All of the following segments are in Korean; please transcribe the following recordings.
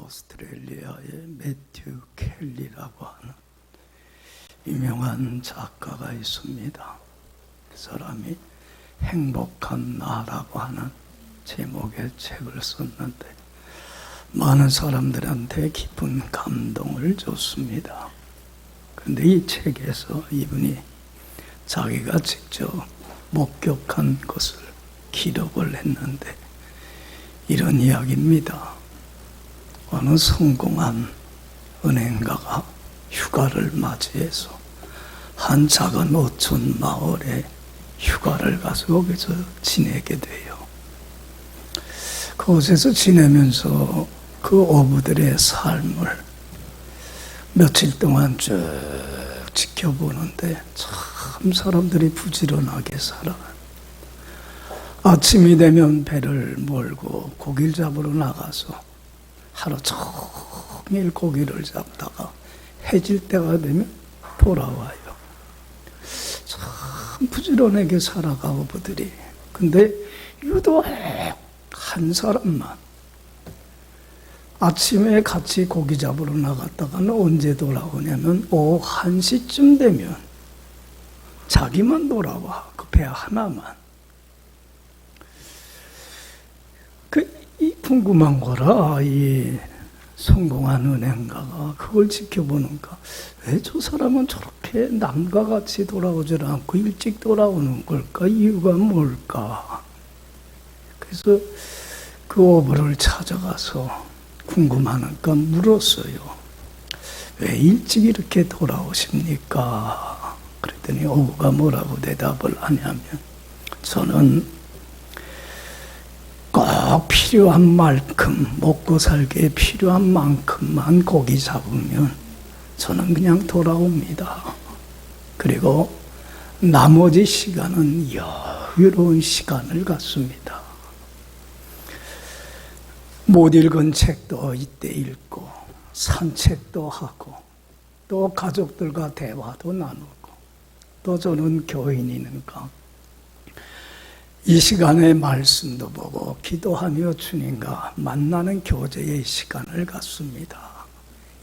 오스트레일리아의 매튜 켈리라고 하는 유명한 작가가 있습니다. 그 사람이 행복한 나라고 하는 제목의 책을 썼는데 많은 사람들한테 깊은 감동을 줬습니다. 그런데 이 책에서 이분이 자기가 직접 목격한 것을 기록을 했는데 이런 이야기입니다. 어느 성공한 은행가가 휴가를 맞이해서 한 작은 어촌 마을에 휴가를 가서 거기서 지내게 돼요. 그곳에서 지내면서 그 어부들의 삶을 며칠 동안 쭉 지켜보는데 참 사람들이 부지런하게 살아. 아침이 되면 배를 몰고 고기를 잡으러 나가서 하루 종일 고기를 잡다가 해질 때가 되면 돌아와요. 참 부지런하게 살아가 어부들이. 근데 유독 한 사람만 아침에 같이 고기 잡으러 나갔다가는 언제 돌아오냐면 오후 1시쯤 되면 자기만 돌아와. 그 배 하나만. 이 궁금한 거라 이 성공한 은행가가 그걸 지켜보는가. 왜 저 사람은 저렇게 남과 같이 돌아오질 않고 일찍 돌아오는 걸까? 이유가 뭘까? 그래서 그 어부를 찾아가서 궁금하니까 물었어요. 왜 일찍 이렇게 돌아오십니까? 그랬더니 어부가 뭐라고 대답을 하냐면 저는 꼭 필요한 만큼 먹고 살기에 필요한 만큼만 고기 잡으면 저는 그냥 돌아옵니다. 그리고 나머지 시간은 여유로운 시간을 갖습니다. 못 읽은 책도 이때 읽고 산책도 하고 또 가족들과 대화도 나누고 또 저는 교인이니까 이 시간에 말씀도 보고 기도하며 주님과 만나는 교제의 시간을 갖습니다.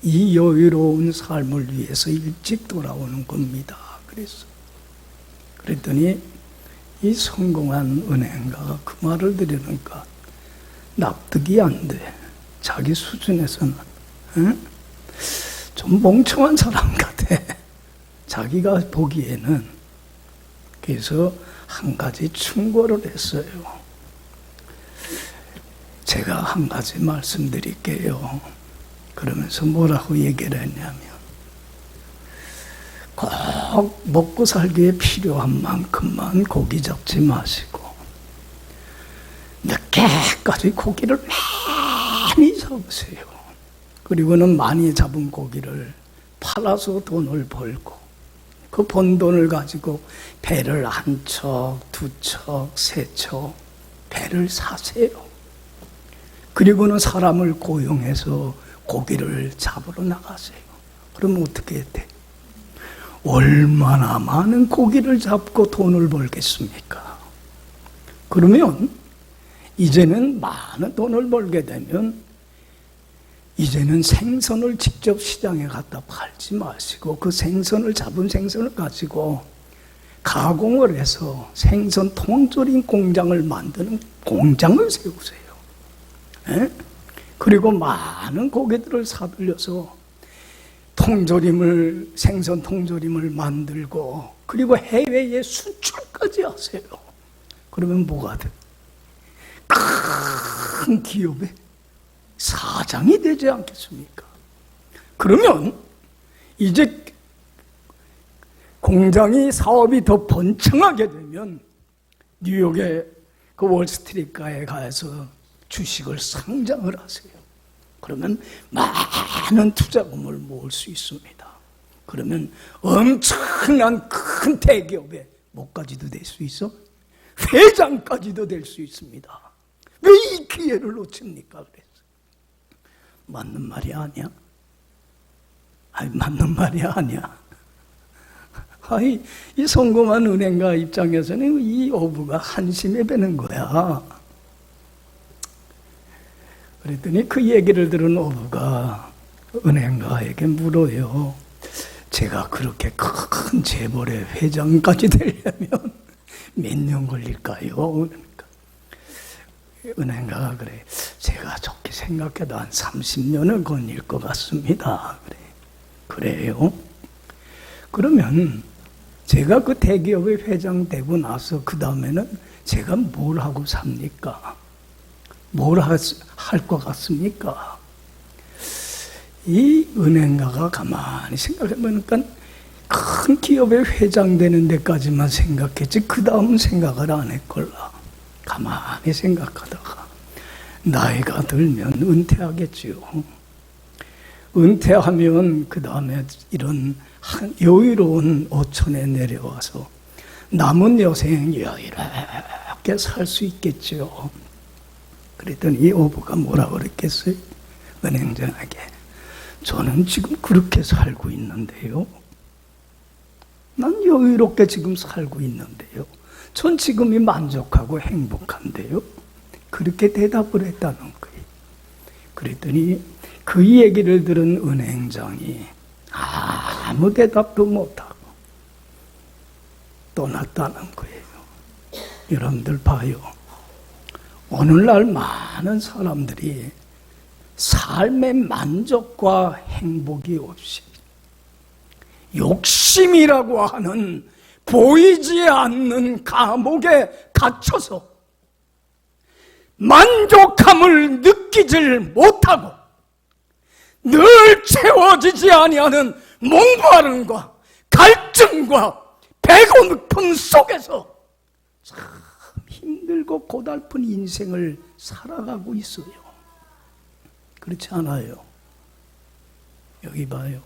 이 여유로운 삶을 위해서 일찍 돌아오는 겁니다. 그랬더니 이 성공한 은행가가 그 말을 들으니까 납득이 안 돼. 자기 수준에서는 좀 멍청한 사람 같아. 자기가 보기에는. 그래서 한 가지 충고를 했어요. 제가 한 가지 말씀드릴게요. 그러면서 뭐라고 얘기를 했냐면 꼭 먹고 살기에 필요한 만큼만 고기 잡지 마시고 늦게까지 고기를 많이 잡으세요. 그리고는 많이 잡은 고기를 팔아서 돈을 벌고 그 번 돈을 가지고 배를 한 척, 두 척, 세 척 배를 사세요. 그리고는 사람을 고용해서 고기를 잡으러 나가세요. 그러면 어떻게 돼? 얼마나 많은 고기를 잡고 돈을 벌겠습니까? 그러면 이제는 많은 돈을 벌게 되면 이제는 생선을 직접 시장에 갖다 팔지 마시고 그 생선을 잡은 생선을 가지고 가공을 해서 생선 통조림 공장을 만드는 공장을 세우세요. 에? 그리고 많은 고기들을 사들여서 생선 통조림을 만들고 그리고 해외에 수출까지 하세요. 그러면 뭐가 돼? 큰 기업에 사장이 되지 않겠습니까? 그러면 이제 공장이 사업이 더 번창하게 되면 뉴욕의 그 월스트리트가에 가서 주식을 상장을 하세요. 그러면 많은 투자금을 모을 수 있습니다. 그러면 엄청난 큰 대기업에 뭐까지도 될 수 있어? 회장까지도 될 수 있습니다. 왜 이 기회를 놓칩니까? 그래서 맞는 말이 아니야? 맞는 말이 아니야. 이 성공한 은행가 입장에서는 이 어부가 한심해 배는 거야. 그랬더니 그 얘기를 들은 어부가 은행가에게 물어요. 제가 그렇게 큰 재벌의 회장까지 되려면 몇 년 걸릴까요? 그러니까 은행가가 그래. 제가 좋게 생각해도 한 30년은 걸릴 것 같습니다. 그래. 그래요? 그러면 제가 그 대기업의 회장 되고 나서 그 다음에는 제가 뭘 하고 삽니까? 뭘 할 것 같습니까? 이 은행가가 가만히 생각해보니까 큰 기업의 회장 되는 데까지만 생각했지 그 다음은 생각을 안 했걸라. 가만히 생각하다가 나이가 들면 은퇴하겠지요. 은퇴하면 그 다음에 이런 여유로운 어촌에 내려와서 남은 여생 여유롭게 살 수 있겠죠. 그랬더니 이 어부가 뭐라 그랬겠어요? 은행장에게 저는 지금 그렇게 살고 있는데요. 난 여유롭게 지금 살고 있는데요. 전 지금이 만족하고 행복한데요. 그렇게 대답을 했다는 거예요. 그랬더니 그 얘기를 들은 은행장이 아무 대답도 못하고 떠났다는 거예요. 여러분들 봐요. 오늘날 많은 사람들이 삶의 만족과 행복이 없이 욕심이라고 하는 보이지 않는 감옥에 갇혀서 만족함을 느끼질 못하고 늘 채워지지 아니하는 목마름과 갈증과 배고픔 속에서 참 힘들고 고달픈 인생을 살아가고 있어요. 그렇지 않아요? 여기 봐요.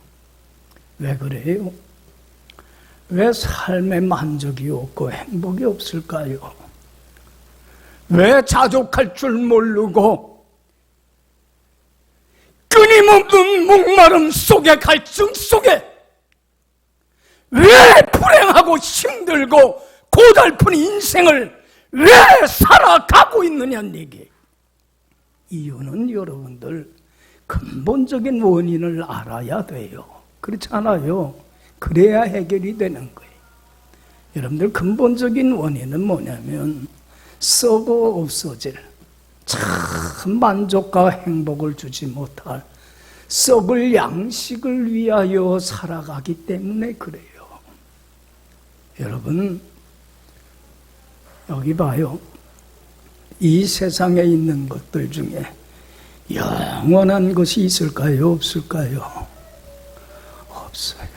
왜 그래요? 왜 삶에 만족이 없고 행복이 없을까요? 왜 자족할 줄 모르고 끊임없는 목마름 속에 갈증 속에 왜 불행하고 힘들고 고달픈 인생을 왜 살아가고 있느냐는 얘기예요. 이유는 여러분들 근본적인 원인을 알아야 돼요. 그렇지 않아요? 그래야 해결이 되는 거예요. 여러분들 근본적인 원인은 뭐냐면 썩어 없어질 참 만족과 행복을 주지 못할 썩을 양식을 위하여 살아가기 때문에 그래요. 여러분 여기 봐요. 이 세상에 있는 것들 중에 영원한 것이 있을까요? 없을까요? 없어요.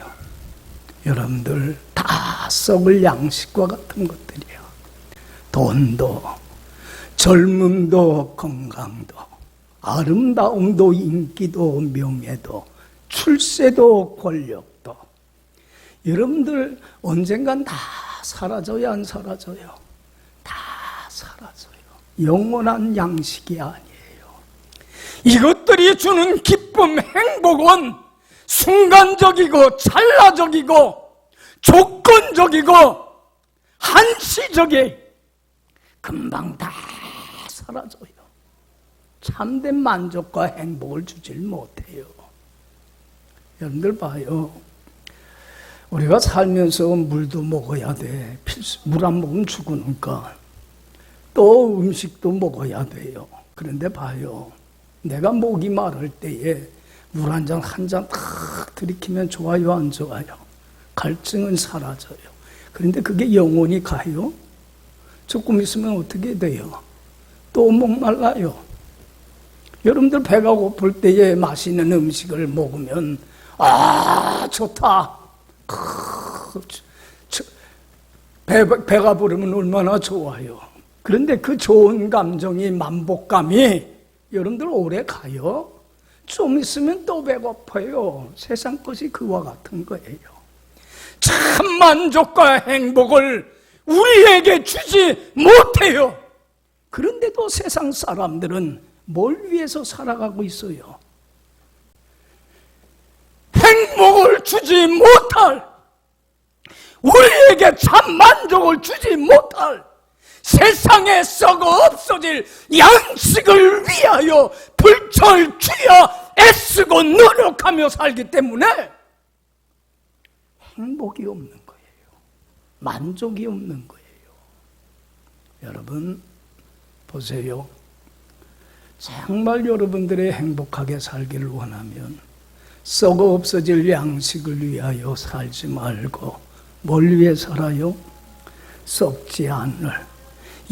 여러분들 다 썩을 양식과 같은 것들이에요. 돈도 젊음도 건강도 아름다움도 인기도 명예도 출세도 권력도 여러분들 언젠간 다 사라져요? 안 사라져요? 다 사라져요. 영원한 양식이 아니에요. 이것들이 주는 기쁨, 행복은 순간적이고 찰나적이고 조건적이고 한시적이 금방 다 사라져요. 참된 만족과 행복을 주질 못해요. 여러분들 봐요. 우리가 살면서 물도 먹어야 돼. 물 안 먹으면 죽으니까. 또 음식도 먹어야 돼요. 그런데 봐요. 내가 목이 마를 때에 물 한 잔 탁 들이키면 좋아요, 안 좋아요? 갈증은 사라져요. 그런데 그게 영원히 가요? 조금 있으면 어떻게 돼요? 또 목말라요. 여러분들 배가 고플 때에 맛있는 음식을 먹으면 아 좋다. 배가 부르면 얼마나 좋아요. 그런데 그 좋은 감정이 만복감이 여러분들 오래 가요? 좀 있으면 또 배고파요. 세상 것이 그와 같은 거예요. 참 만족과 행복을 우리에게 주지 못해요. 그런데도 세상 사람들은 뭘 위해서 살아가고 있어요? 행복을 주지 못할, 우리에게 참 만족을 주지 못할 세상에 썩어 없어질 양식을 위하여 불철주야 애쓰고 노력하며 살기 때문에 행복이 없는 거예요. 만족이 없는 거예요. 여러분 보세요. 정말 여러분들의 행복하게 살기를 원하면 썩어 없어질 양식을 위하여 살지 말고 뭘 위해 살아요? 썩지 않을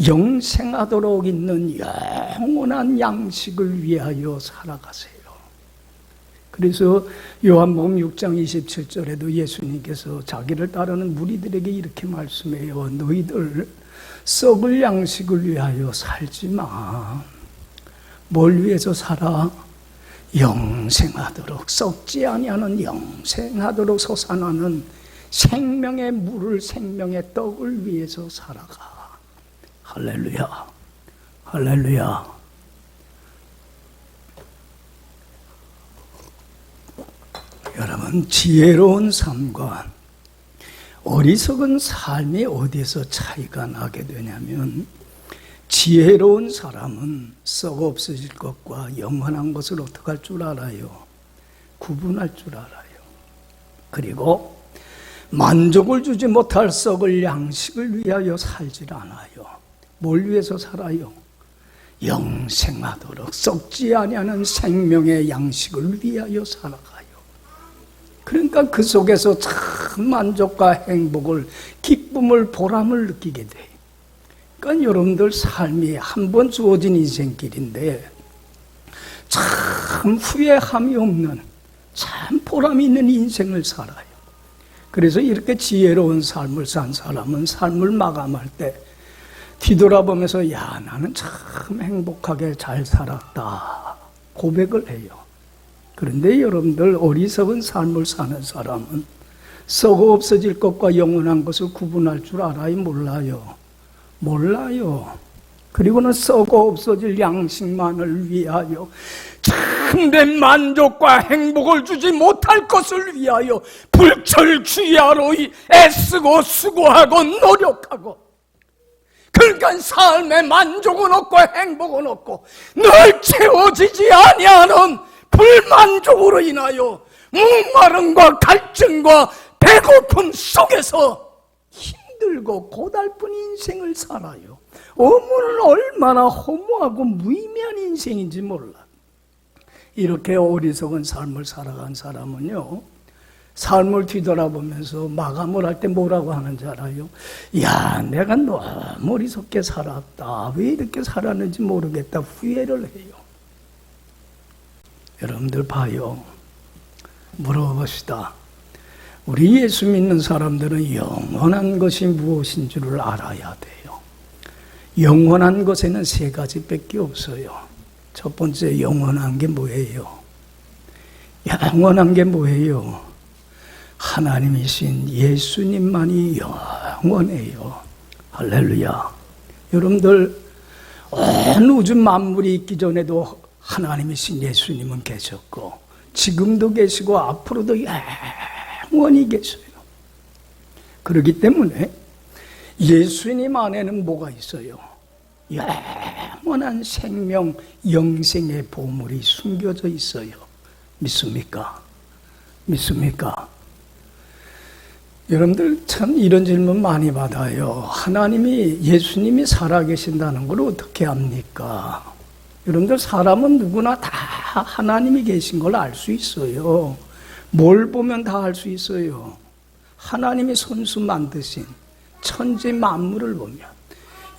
영생하도록 있는 영원한 양식을 위하여 살아가세요. 그래서 요한복음 6장 27절에도 예수님께서 자기를 따르는 무리들에게 이렇게 말씀해요. 너희들 썩을 양식을 위하여 살지 마. 뭘 위해서 살아? 영생하도록, 썩지 아니하는 영생하도록 솟아나는 생명의 물을, 생명의 떡을 위해서 살아가. 할렐루야, 할렐루야. 여러분, 지혜로운 삶과 어리석은 삶이 어디서 차이가 나게 되냐면, 지혜로운 사람은 썩어 없어질 것과 영원한 것을 어떻게 할 줄 알아요? 구분할 줄 알아요. 그리고 만족을 주지 못할 썩을 양식을 위하여 살질 않아요. 뭘 위해서 살아요? 영생하도록 썩지 아니하는 생명의 양식을 위하여 살아가요. 그러니까 그 속에서 참 만족과 행복을, 기쁨을, 보람을 느끼게 돼요. 그러니까 여러분들 삶이 한 번 주어진 인생길인데 참 후회함이 없는, 참 보람이 있는 인생을 살아요. 그래서 이렇게 지혜로운 삶을 산 사람은 삶을 마감할 때 뒤돌아보면서 야, 나는 참 행복하게 잘 살았다 고백을 해요. 그런데 여러분들 어리석은 삶을 사는 사람은 썩어 없어질 것과 영원한 것을 구분할 줄 알아요? 몰라요? 몰라요. 그리고는 썩어 없어질 양식만을 위하여 참된 만족과 행복을 주지 못할 것을 위하여 불철주야로 애쓰고 수고하고 노력하고, 그러니까 삶의 만족은 없고 행복은 없고 늘 채워지지 아니하는 불만족으로 인하여 목마름과 갈증과 배고픔 속에서 힘들고 고달픈 인생을 살아요. 어머는 얼마나 허무하고 무의미한 인생인지 몰라. 이렇게 어리석은 삶을 살아간 사람은요, 삶을 뒤돌아보면서 마감을 할 때 뭐라고 하는지 알아요? 야, 내가 너무 어리석게 살았다. 왜 이렇게 살았는지 모르겠다. 후회를 해요. 여러분들 봐요. 물어봅시다. 우리 예수 믿는 사람들은 영원한 것이 무엇인 줄을 알아야 돼요. 영원한 것에는 세 가지밖에 없어요. 첫 번째, 영원한 게 뭐예요? 영원한 게 뭐예요? 하나님이신 예수님만이 영원해요. 할렐루야. 여러분들 온 우주 만물이 있기 전에도 하나님이신 예수님은 계셨고 지금도 계시고 앞으로도 영원히 계셔요. 그렇기 때문에 예수님 안에는 뭐가 있어요? 영원한 생명, 영생의 보물이 숨겨져 있어요. 믿습니까? 믿습니까? 여러분들 참 이런 질문 많이 받아요. 하나님이, 예수님이 살아계신다는 걸 어떻게 압니까? 여러분들 사람은 누구나 다 하나님이 계신 걸 알 수 있어요. 뭘 보면 다 알 수 있어요. 하나님이 손수 만드신 천지 만물을 보면,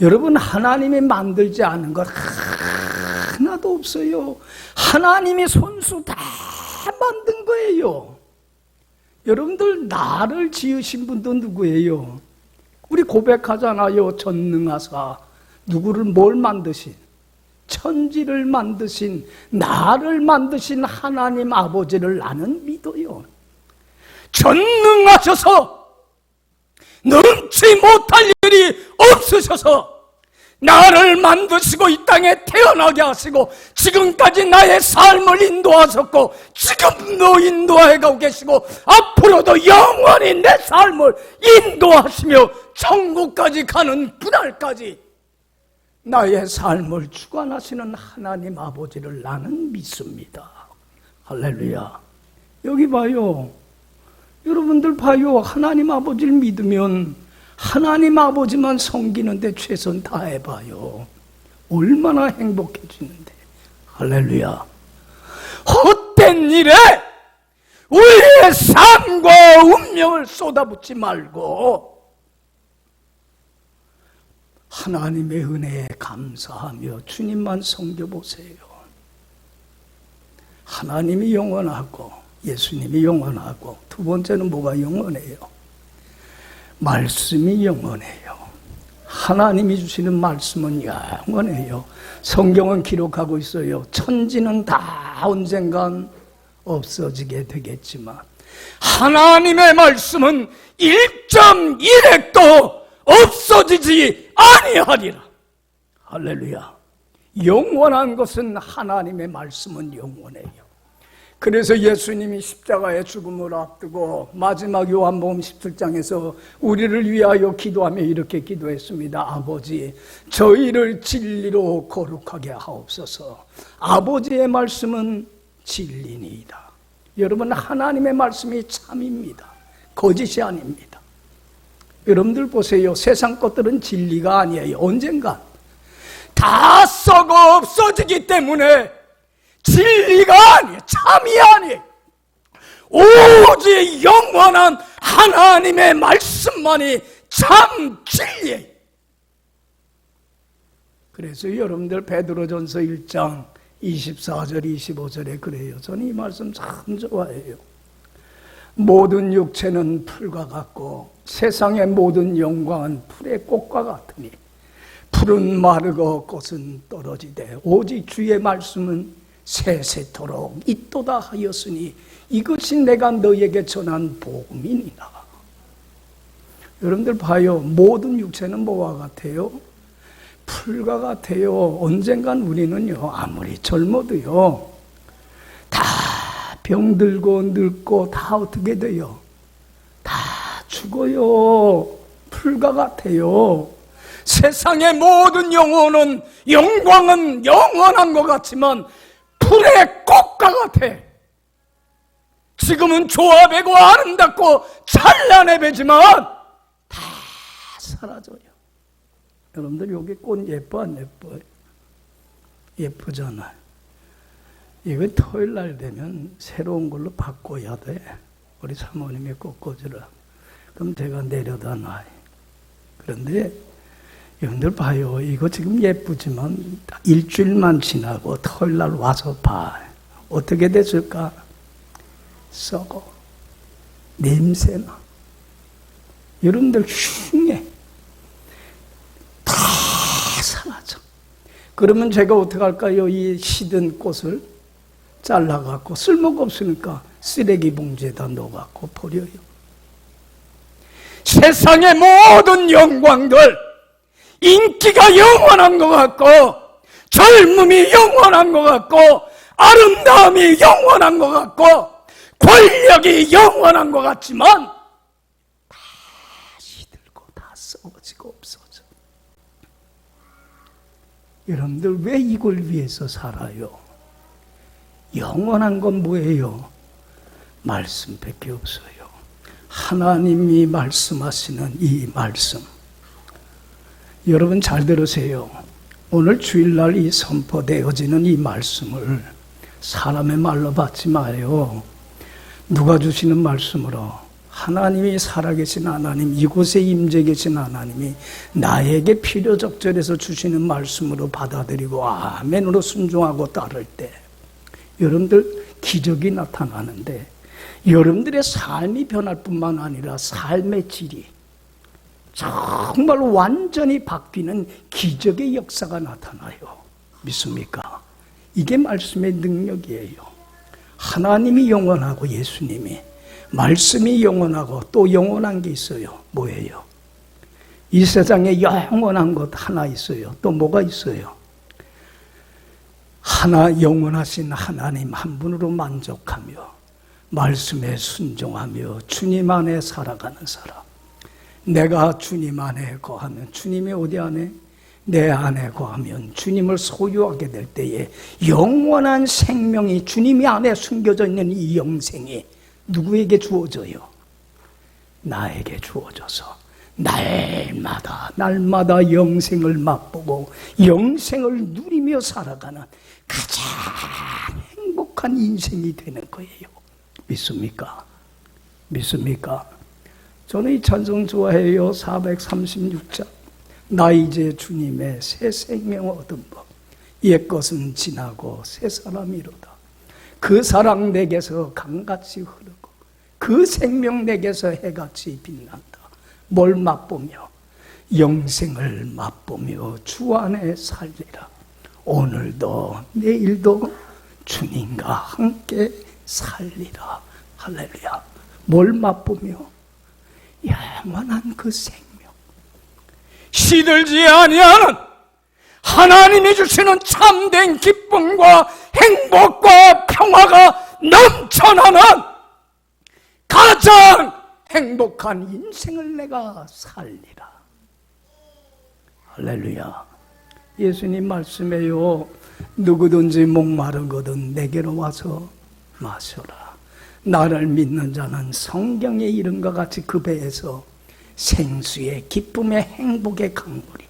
여러분 하나님이 만들지 않은 것 하나도 없어요. 하나님이 손수 다 만든 거예요. 여러분들 나를 지으신 분도 누구예요? 우리 고백하잖아요. 전능하사. 누구를 뭘 만드신? 천지를 만드신, 나를 만드신 하나님 아버지를 나는 믿어요. 전능하셔서 능치 못할 일이 없으셔서 나를 만드시고 이 땅에 태어나게 하시고 지금까지 나의 삶을 인도하셨고 지금도 인도해가고 계시고 앞으로도 영원히 내 삶을 인도하시며 천국까지 가는 그날까지 나의 삶을 주관하시는 하나님 아버지를 나는 믿습니다. 할렐루야. 여기 봐요. 여러분들 봐요. 하나님 아버지를 믿으면 하나님 아버지만 섬기는데 최선 다해봐요. 얼마나 행복해지는데. 할렐루야. 헛된 일에 우리의 삶과 운명을 쏟아붓지 말고 하나님의 은혜에 감사하며 주님만 섬겨보세요. 하나님이 영원하고 예수님이 영원하고 두 번째는 뭐가 영원해요? 말씀이 영원해요. 하나님이 주시는 말씀은 영원해요. 성경은 기록하고 있어요. 천지는 다 언젠간 없어지게 되겠지만 하나님의 말씀은 1.1핵도 없어지지 아니하리라. 할렐루야. 영원한 것은 하나님의 말씀은 영원해요. 그래서 예수님이 십자가의 죽음을 앞두고 마지막 요한복음 17장에서 우리를 위하여 기도하며 이렇게 기도했습니다. 아버지, 저희를 진리로 거룩하게 하옵소서. 아버지의 말씀은 진리니이다. 여러분, 하나님의 말씀이 참입니다. 거짓이 아닙니다. 여러분들 보세요. 세상 것들은 진리가 아니에요. 언젠가 다 썩어 없어지기 때문에 진리가 아니에요. 참이 아니에요. 오직 영원한 하나님의 말씀만이 참 진리예요. 그래서 여러분들 베드로전서 1장 24절 25절에 그래요. 저는 이 말씀 참 좋아해요. 모든 육체는 풀과 같고 세상의 모든 영광은 풀의 꽃과 같으니 풀은 마르고 꽃은 떨어지되 오직 주의 말씀은 세세토록 있도다 하였으니 이것이 내가 너에게 전한 복음이니라. 여러분들 봐요. 모든 육체는 뭐와 같아요? 풀과 같아요. 언젠간 우리는요, 아무리 젊어도요, 다 병들고 늙고 다 어떻게 돼요? 다 죽어요. 풀과 같아요. 세상의 모든 영혼은, 영광은 영원한 것 같지만 풀의 꽃과 같아. 지금은 조합이고 아름답고 찬란해 보이지만 다 사라져요. 여러분들 여기 꽃 예뻐 안 예뻐요? 예쁘잖아요. 이거 토요일 날 되면 새로운 걸로 바꿔야 돼. 우리 사모님의 꽃꽂이를. 그럼 제가 내려다 놔요. 그런데 여러분들 봐요. 이거 지금 예쁘지만 일주일만 지나고 토요일 날 와서 봐. 어떻게 됐을까? 썩어. 냄새나. 여러분들 흉해. 다 사라져. 그러면 제가 어떻게 할까요? 이 시든 꽃을 잘라갖고 쓸모가 없으니까 쓰레기 봉지에다 넣어갖고 버려요. 세상의 모든 영광들, 인기가 영원한 것 같고 젊음이 영원한 것 같고 아름다움이 영원한 것 같고 권력이 영원한 것 같지만 다 시들고 다 썩어지고 없어져. 여러분들 왜 이걸 위해서 살아요? 영원한 건 뭐예요? 말씀밖에 없어요. 하나님이 말씀하시는 이 말씀. 여러분 잘 들으세요. 오늘 주일날 이 선포되어지는 이 말씀을 사람의 말로 받지 마요. 누가 주시는 말씀으로? 하나님이 살아계신 하나님, 이곳에 임재 계신 하나님이 나에게 필요적절해서 주시는 말씀으로 받아들이고 아멘으로 순종하고 따를 때 여러분들 기적이 나타나는데 여러분들의 삶이 변할 뿐만 아니라 삶의 질이 정말 완전히 바뀌는 기적의 역사가 나타나요. 믿습니까? 이게 말씀의 능력이에요. 하나님이 영원하고 예수님이, 말씀이 영원하고 또 영원한 게 있어요. 뭐예요? 이 세상에 영원한 것 하나 있어요. 또 뭐가 있어요? 하나 영원하신 하나님 한 분으로 만족하며 말씀에 순종하며 주님 안에 살아가는 사람. 내가 주님 안에 거하면 주님이 어디 안에? 내 안에 거하면 주님을 소유하게 될 때에 영원한 생명이 주님이 안에 숨겨져 있는 이 영생이 누구에게 주어져요? 나에게 주어져서 날마다 영생을 맛보고 영생을 누리며 살아가는 가장 행복한 인생이 되는 거예요. 믿습니까? 믿습니까? 저는 이 찬송 좋아해요. 436장. 나 이제 주님의 새 생명 얻은 법. 옛것은 지나고 새 사람이로다. 그 사랑 내게서 강같이 흐르고 그 생명 내게서 해같이 빛난다. 뭘 맛보며? 영생을 맛보며 주 안에 살리라. 오늘도 내일도 주님과 함께 살리라. 할렐루야. 뭘 맛보며? 영원한 그 생명. 시들지 아니하는 하나님이 주시는 참된 기쁨과 행복과 평화가 넘쳐나는 가장 행복한 인생을 내가 살리라. 할렐루야. 예수님 말씀해요. 누구든지 목마르거든 내게로 와서 마셔라. 나를 믿는 자는 성경의 이름과 같이 그 배에서 생수의 기쁨의 행복의 강물이,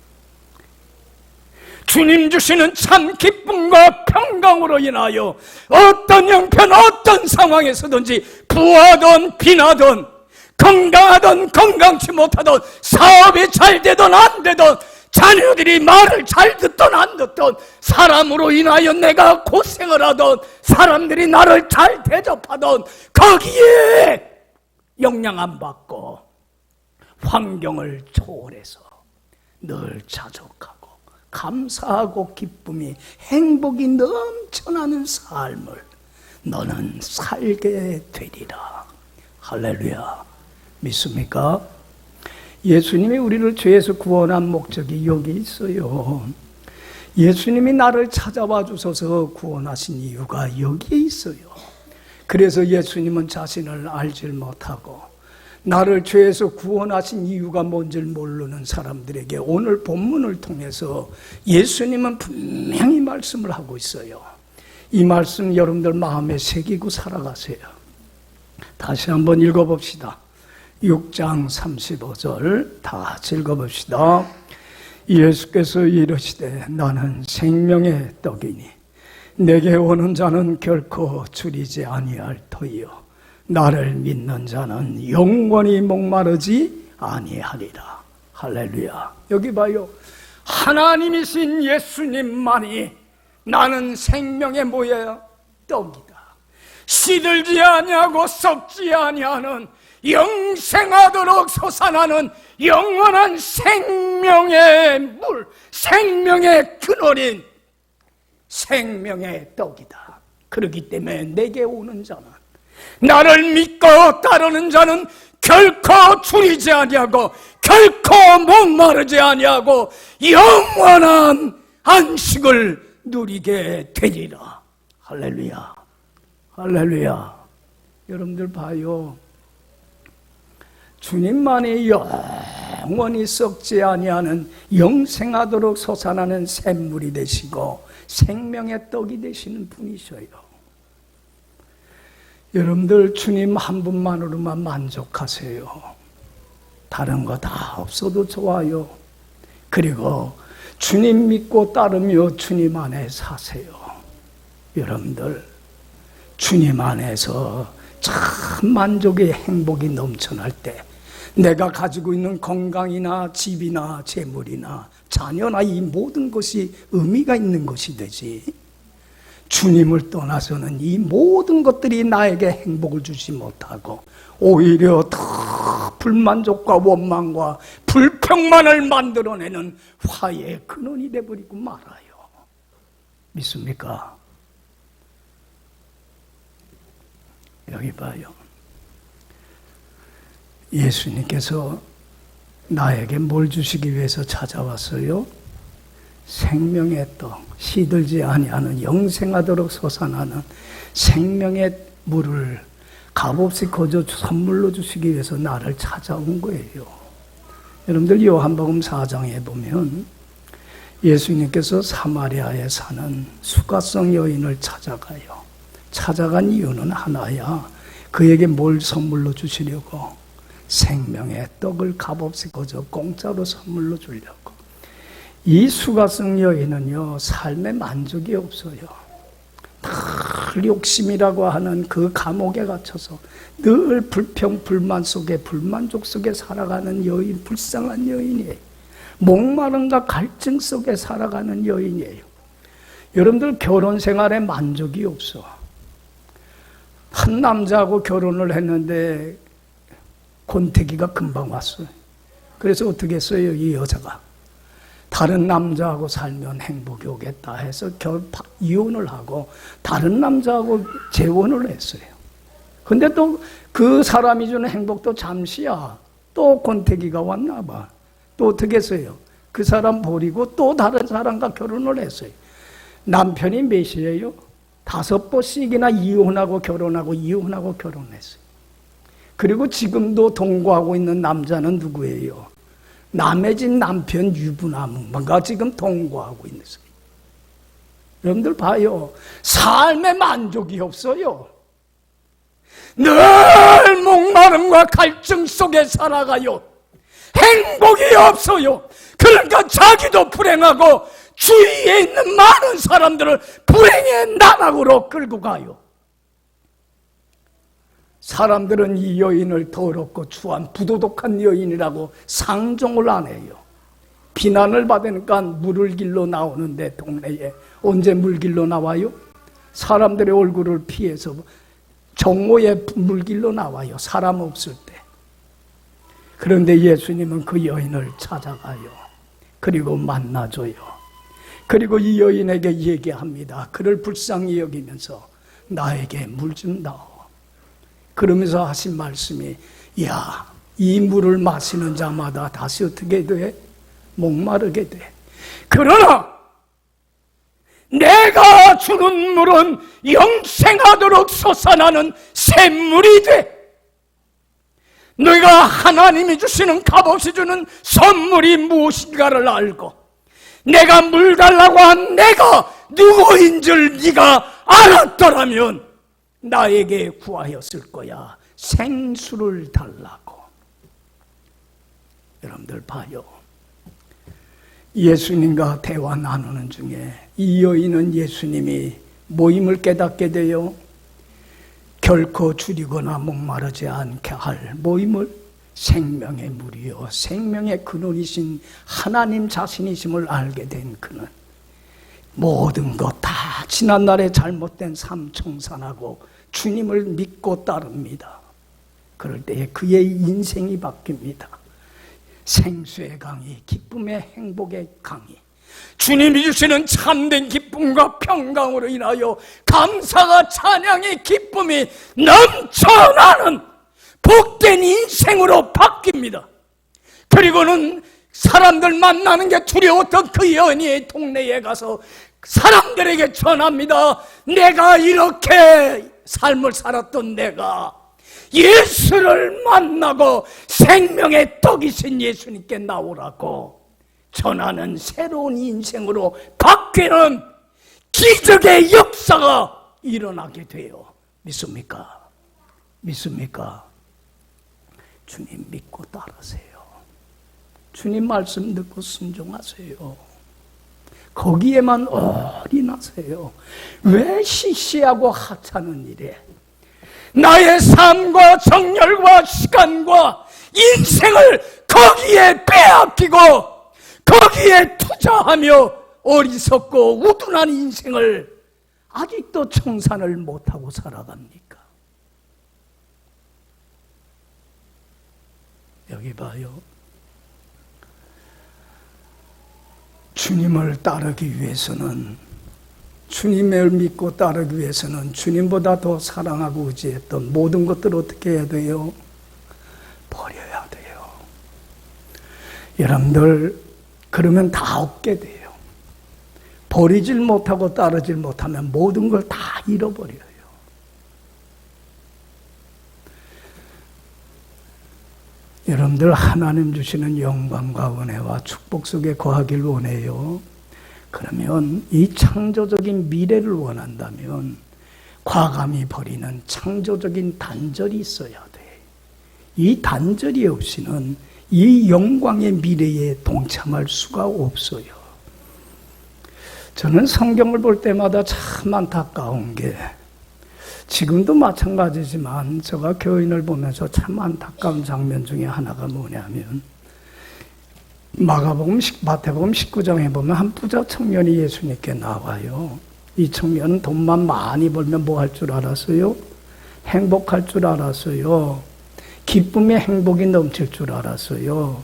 주님 주시는 참 기쁨과 평강으로 인하여 어떤 형편 어떤 상황에서든지 부하든 빈하든 건강하든 건강치 못하든 사업이 잘 되든 안 되든 자녀들이 말을 잘 듣든 안 듣든 사람으로 인하여 내가 고생을 하든 사람들이 나를 잘 대접하든 거기에 영향 안 받고 환경을 초월해서 늘 자족하고 감사하고 기쁨이 행복이 넘쳐나는 삶을 너는 살게 되리라. 할렐루야. 믿습니까? 예수님이 우리를 죄에서 구원한 목적이 여기 있어요. 예수님이 나를 찾아와 주셔서 구원하신 이유가 여기에 있어요. 그래서 예수님은 자신을 알질 못하고 나를 죄에서 구원하신 이유가 뭔지를 모르는 사람들에게 오늘 본문을 통해서 예수님은 분명히 말씀을 하고 있어요. 이 말씀 여러분들 마음에 새기고 살아가세요. 다시 한번 읽어봅시다. 6장 35절 다 같이 읽어봅시다. 예수께서 이르시되 나는 생명의 떡이니 내게 오는 자는 결코 줄이지 아니할 터이요 나를 믿는 자는 영원히 목마르지 아니하리라. 할렐루야. 여기 봐요. 하나님이신 예수님만이 나는 생명의 뭐예요? 떡이다. 시들지 아니하고 썩지 아니하는 영생하도록 솟아나는 영원한 생명의 물, 생명의 근원인 생명의 떡이다. 그렇기 때문에 내게 오는 자는, 나를 믿고 따르는 자는 결코 줄이지 아니하고 결코 목마르지 아니하고 영원한 안식을 누리게 되리라. 할렐루야. 할렐루야. 여러분들 봐요. 주님만이 영원히 썩지 아니하는 영생하도록 솟아나는 샘물이 되시고 생명의 떡이 되시는 분이셔요. 여러분들 주님 한 분만으로만 만족하세요. 다른 거 다 없어도 좋아요. 그리고 주님 믿고 따르며 주님 안에 사세요. 여러분들 주님 안에서 참 만족의 행복이 넘쳐날 때 내가 가지고 있는 건강이나 집이나 재물이나 자녀나 이 모든 것이 의미가 있는 것이 되지, 주님을 떠나서는 이 모든 것들이 나에게 행복을 주지 못하고 오히려 더 불만족과 원망과 불평만을 만들어내는 화해의 근원이 되어버리고 말아요. 믿습니까? 여기 봐요. 예수님께서 나에게 뭘 주시기 위해서 찾아왔어요? 생명의 떡, 시들지 아니하는 영생하도록 솟아나는 생명의 물을 값없이 거저 선물로 주시기 위해서 나를 찾아온 거예요. 여러분들 요한복음 4장에 보면 예수님께서 사마리아에 사는 수가성 여인을 찾아가요. 찾아간 이유는 하나야. 그에게 뭘 선물로 주시려고? 생명의 떡을 값없이 거저 공짜로 선물로 주려고. 이 수가성 여인은요, 삶에 만족이 없어요. 늘 욕심이라고 하는 그 감옥에 갇혀서 늘 불평, 불만 속에, 불만족 속에 살아가는 여인, 불쌍한 여인이에요. 목마름과 갈증 속에 살아가는 여인이에요. 여러분들 결혼 생활에 만족이 없어. 한 남자하고 결혼을 했는데 권태기가 금방 왔어요. 그래서 어떻게 했어요? 이 여자가 다른 남자하고 살면 행복이 오겠다 해서 이혼을 하고 다른 남자하고 재혼을 했어요. 근데 또 그 사람이 주는 행복도 잠시야. 또 권태기가 왔나 봐. 또 어떻게 했어요? 그 사람 버리고 또 다른 사람과 결혼을 했어요. 남편이 몇이에요? 5번씩이나 이혼하고 결혼하고 이혼하고 결혼했어요. 그리고 지금도 동거하고 있는 남자는 누구예요? 남의 집 남편 유부남과 지금 동거하고 있는 거예요. 여러분들 봐요. 삶에 만족이 없어요. 늘 목마름과 갈증 속에 살아가요. 행복이 없어요. 그러니까 자기도 불행하고 주위에 있는 많은 사람들을 불행의 나락으로 끌고 가요. 사람들은 이 여인을 더럽고 추한 부도덕한 여인이라고 상종을 안 해요. 비난을 받으니까 물을 길러 나오는데 동네에 언제 물 길러 나와요? 사람들의 얼굴을 피해서 정오에 물 길러 나와요. 사람 없을 때. 그런데 예수님은 그 여인을 찾아가요. 그리고 만나줘요. 그리고 이 여인에게 얘기합니다. 그를 불쌍히 여기면서 나에게 물 좀 다오. 그러면서 하신 말씀이, 야, 이 물을 마시는 자마다 다시 어떻게 돼? 목마르게 돼. 그러나 내가 주는 물은 영생하도록 솟아나는 샘물이 돼. 너희가 하나님이 주시는 값없이 주는 선물이 무엇인가를 알고 내가 물 달라고 한 내가 누구인 줄 네가 알았더라면 나에게 구하였을 거야. 생수를 달라고. 여러분들 봐요. 예수님과 대화 나누는 중에 이 여인은 예수님이 모임을 깨닫게 돼요. 결코 줄이거나 목마르지 않게 할 모임을 생명의 물이요 생명의 근원이신 하나님 자신이심을 알게 된 그는 모든 것 다 지난날의 잘못된 삶 청산하고 주님을 믿고 따릅니다. 그럴 때에 그의 인생이 바뀝니다. 생수의 강이, 기쁨의 행복의 강이, 주님이 주시는 참된 기쁨과 평강으로 인하여 감사가 찬양의 기쁨이 넘쳐나는 복된 인생으로 바뀝니다. 그리고는 사람들 만나는 게 두려웠던 그 여인이 동네에 가서 사람들에게 전합니다. 내가 이렇게 삶을 살았던 내가 예수를 만나고 생명의 떡이신 예수님께 나오라고 전하는 새로운 인생으로 바뀌는 기적의 역사가 일어나게 돼요. 믿습니까? 믿습니까? 주님 믿고 따르세요. 주님 말씀 듣고 순종하세요. 거기에만 올인하세요. 왜 시시하고 하찮은 일에 나의 삶과 정열과 시간과 인생을 거기에 빼앗기고 거기에 투자하며 어리석고 우둔한 인생을 아직도 청산을 못하고 살아갑니까? 여기 봐요. 주님을 따르기 위해서는, 주님을 믿고 따르기 위해서는 주님보다 더 사랑하고 의지했던 모든 것들을 어떻게 해야 돼요? 버려야 돼요. 여러분들 그러면 다 얻게 돼요. 버리질 못하고 따르질 못하면 모든 걸 다 잃어버려요. 여러분들 하나님 주시는 영광과 은혜와 축복 속에 거하길 원해요. 그러면 이 창조적인 미래를 원한다면 과감히 버리는 창조적인 단절이 있어야 돼. 이 단절이 없이는 이 영광의 미래에 동참할 수가 없어요. 저는 성경을 볼 때마다 참 안타까운 게, 지금도 마찬가지지만 제가 교인을 보면서 참 안타까운 장면 중에 하나가 뭐냐면, 마태복음 19장에 보면 한 부자 청년이 예수님께 나와요. 이 청년은 돈만 많이 벌면 뭐 할 줄 알았어요? 행복할 줄 알았어요. 기쁨의 행복이 넘칠 줄 알았어요.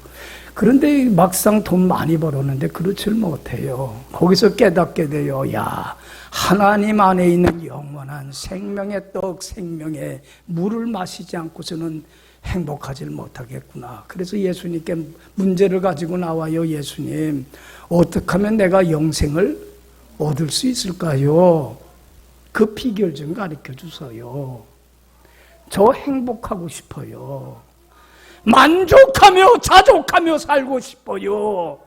그런데 막상 돈 많이 벌었는데 그렇지를 못해요. 거기서 깨닫게 돼요. 야, 하나님 안에 있는 영원한 생명의 떡, 생명의 물을 마시지 않고서는 행복하지 못하겠구나. 그래서 예수님께 문제를 가지고 나와요. 예수님, 어떻게 하면 내가 영생을 얻을 수 있을까요? 그 비결 좀 가르쳐 주세요. 저 행복하고 싶어요. 만족하며 자족하며 살고 싶어요.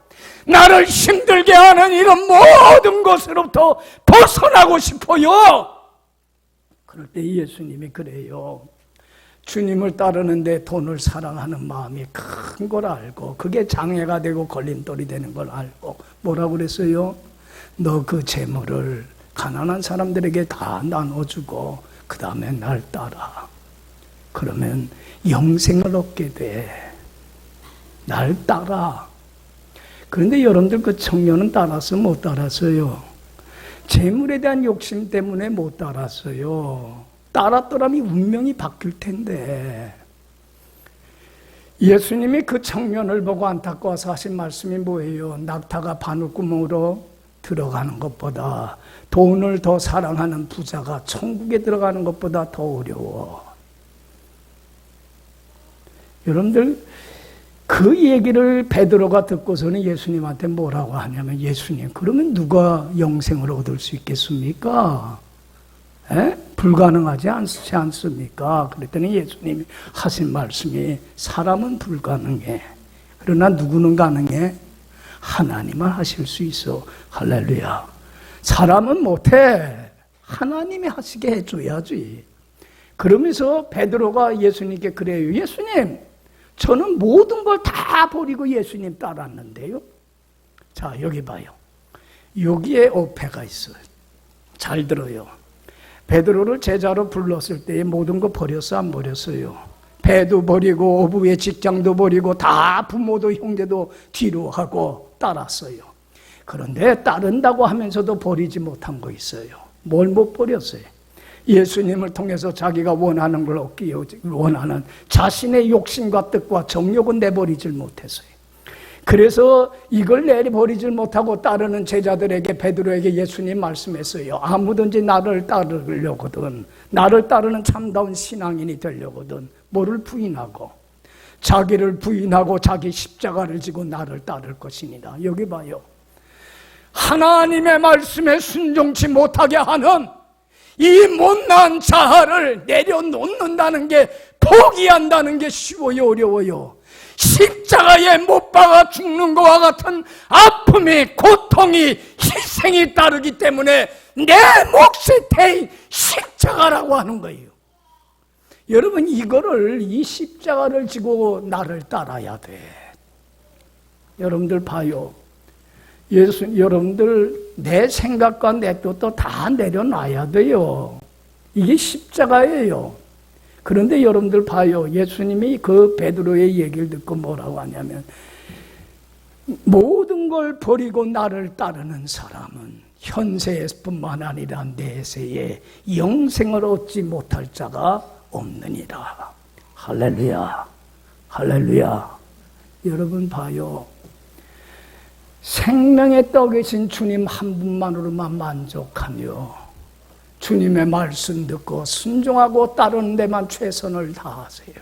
나를 힘들게 하는 이런 모든 것으로부터 벗어나고 싶어요. 그럴 때 예수님이 그래요. 주님을 따르는데 돈을 사랑하는 마음이 큰 걸 알고 그게 장애가 되고 걸림돌이 되는 걸 알고 뭐라고 그랬어요? 너 그 재물을 가난한 사람들에게 다 나눠주고 그 다음에 날 따라. 그러면 영생을 얻게 돼. 날 따라. 그런데 여러분들 그 청년은 따라서 못 따랐어요. 재물에 대한 욕심 때문에 못 따랐어요. 따랐더라면 운명이 바뀔 텐데. 예수님이 그 청년을 보고 안타까워서 하신 말씀이 뭐예요? 낙타가 바늘구멍으로 들어가는 것보다 돈을 더 사랑하는 부자가 천국에 들어가는 것보다 더 어려워. 여러분들 그 얘기를 베드로가 듣고서는 예수님한테 뭐라고 하냐면, 예수님, 그러면 누가 영생을 얻을 수 있겠습니까? 불가능하지 않습니까? 그랬더니 예수님이 하신 말씀이, 사람은 불가능해. 그러나 누구는 가능해? 하나님은 하실 수 있어. 할렐루야. 사람은 못해. 하나님이 하시게 해줘야지. 그러면서 베드로가 예수님께 그래요. 예수님, 저는 모든 걸 다 버리고 예수님 따랐는데요. 자, 여기 봐요. 여기에 어폐가 있어요. 잘 들어요. 베드로를 제자로 불렀을 때에 모든 거 버렸어, 안 버렸어요? 배도 버리고 어부의 직장도 버리고 다 부모도 형제도 뒤로 하고 따랐어요. 그런데 따른다고 하면서도 버리지 못한 거 있어요. 뭘 못 버렸어요? 예수님을 통해서 자기가 원하는 걸 얻기 원하는 자신의 욕심과 뜻과 정욕은 내버리질 못했어요. 그래서 이걸 내버리질 못하고 따르는 제자들에게, 베드로에게 예수님 말씀했어요. 아무든지 나를 따르려거든, 나를 따르는 참다운 신앙인이 되려거든 뭐를 부인하고, 자기를 부인하고 자기 십자가를 지고 나를 따를 것이니라. 여기 봐요. 하나님의 말씀에 순종치 못하게 하는 이 못난 자아를 내려놓는다는 게, 포기한다는 게 쉬워요, 어려워요? 십자가에 못 박아 죽는 것과 같은 아픔이, 고통이, 희생이 따르기 때문에 내 몫이 대인 십자가라고 하는 거예요. 여러분, 이 십자가를 지고 나를 따라야 돼. 여러분들 봐요. 여러분들 내 생각과 내 뜻도 다 내려놔야 돼요. 이게 십자가예요. 그런데 여러분들 봐요. 예수님이 그 베드로의 얘기를 듣고 뭐라고 하냐면, 모든 걸 버리고 나를 따르는 사람은 현세뿐만 아니라 내세에 영생을 얻지 못할 자가 없느니라. 할렐루야. 할렐루야. 여러분 봐요. 생명의 떡이신 주님 한 분만으로만 만족하며 주님의 말씀 듣고 순종하고 따르는 데만 최선을 다하세요.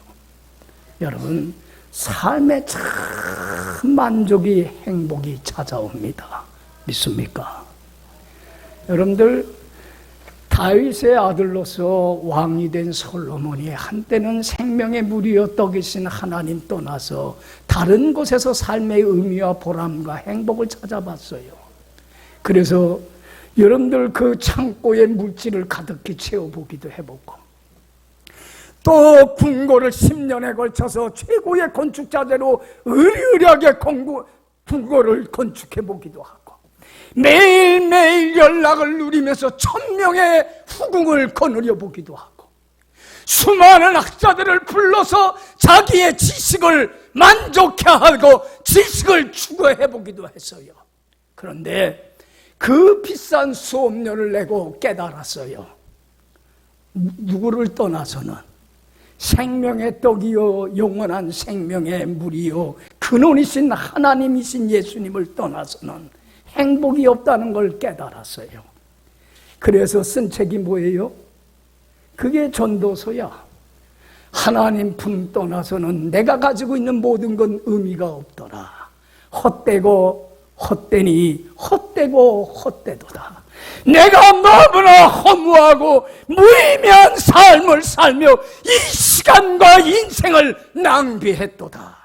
여러분, 삶의 참 만족이, 행복이 찾아옵니다. 믿습니까? 여러분들, 다윗의 아들로서 왕이 된 솔로몬이 한때는 생명의 물이여 떡이신 하나님 떠나서 다른 곳에서 삶의 의미와 보람과 행복을 찾아봤어요. 그래서 여러분들 그 창고에 물질을 가득히 채워보기도 해보고, 또 궁궐을 10년에 걸쳐서 최고의 건축자재로 의리의리하게 궁궐을 건축해보기도 하고, 매일매일 연락을 누리면서 1000명의 후궁을 거느려 보기도 하고, 수많은 학자들을 불러서 자기의 지식을 만족해 하고 지식을 추구해 보기도 했어요. 그런데 그 비싼 수업료를 내고 깨달았어요. 누구를 떠나서는 생명의 떡이요 영원한 생명의 물이요 근원이신 하나님이신 예수님을 떠나서는 행복이 없다는 걸 깨달았어요. 그래서 쓴 책이 뭐예요? 그게 전도서야. 하나님 품 떠나서는 내가 가지고 있는 모든 건 의미가 없더라. 헛되고 헛되니 헛되고 헛되도다. 내가 너무나 허무하고 무의미한 삶을 살며 이 시간과 인생을 낭비했도다.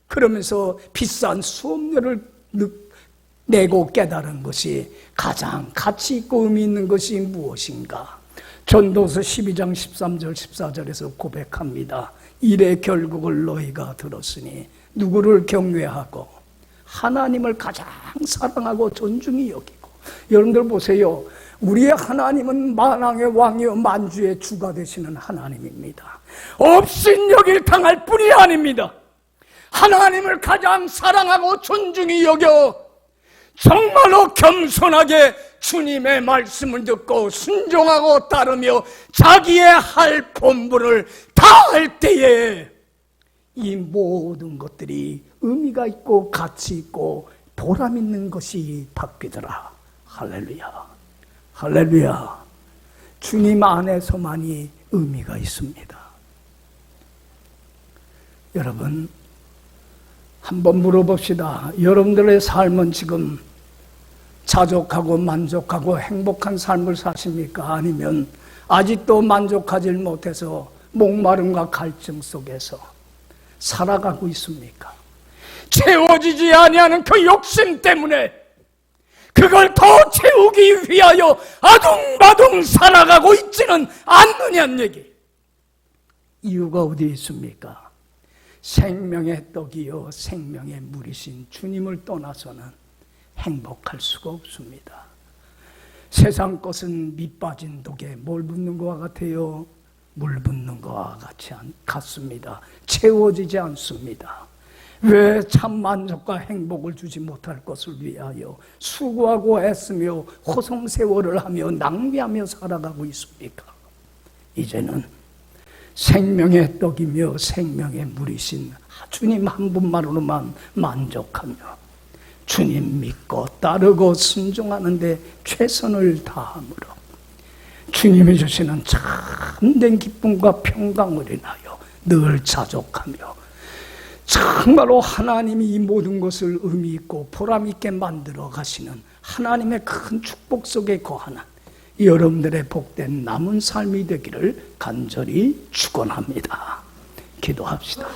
그러면서 비싼 수업료를 내고 깨달은 것이 가장 가치 있고 의미 있는 것이 무엇인가? 전도서 12장 13절 14절에서 고백합니다. 일의 결국을 너희가 들었으니 누구를 경외하고 하나님을 가장 사랑하고 존중히 여기고. 여러분들 보세요. 우리의 하나님은 만왕의 왕이요 만주의 주가 되시는 하나님입니다. 업신여길 당할 뿐이 아닙니다. 하나님을 가장 사랑하고 존중히 여겨 정말로 겸손하게 주님의 말씀을 듣고 순종하고 따르며 자기의 할 본분을 다할 때에 이 모든 것들이 의미가 있고 가치 있고 보람 있는 것이 바뀌더라. 할렐루야. 할렐루야. 주님 안에서만이 의미가 있습니다. 여러분, 한번 물어봅시다. 여러분들의 삶은 지금 자족하고 만족하고 행복한 삶을 사십니까? 아니면 아직도 만족하지 못해서 목마름과 갈증 속에서 살아가고 있습니까? 채워지지 아니하는 그 욕심 때문에 그걸 더 채우기 위하여 아둥바둥 살아가고 있지는 않느냐는 얘기. 이유가 어디에 있습니까? 생명의 떡이요 생명의 물이신 주님을 떠나서는 행복할 수가 없습니다. 세상 것은 밑 빠진 독에 뭘 붓는 것과 같아요? 물 붓는 것과 같습니다. 채워지지 않습니다. 왜 참 만족과 행복을 주지 못할 것을 위하여 수고하고 애쓰며 호송세월을 하며 낭비하며 살아가고 있습니까? 이제는 생명의 떡이며 생명의 물이신 주님 한 분만으로만 만족하며 주님 믿고 따르고 순종하는데 최선을 다함으로 주님이 주시는 참된 기쁨과 평강을 인하여 늘 자족하며 정말로 하나님이 이 모든 것을 의미 있고 보람 있게 만들어 가시는 하나님의 큰 축복 속에 거하는 여러분들의 복된 남은 삶이 되기를 간절히 축원합니다. 기도합시다.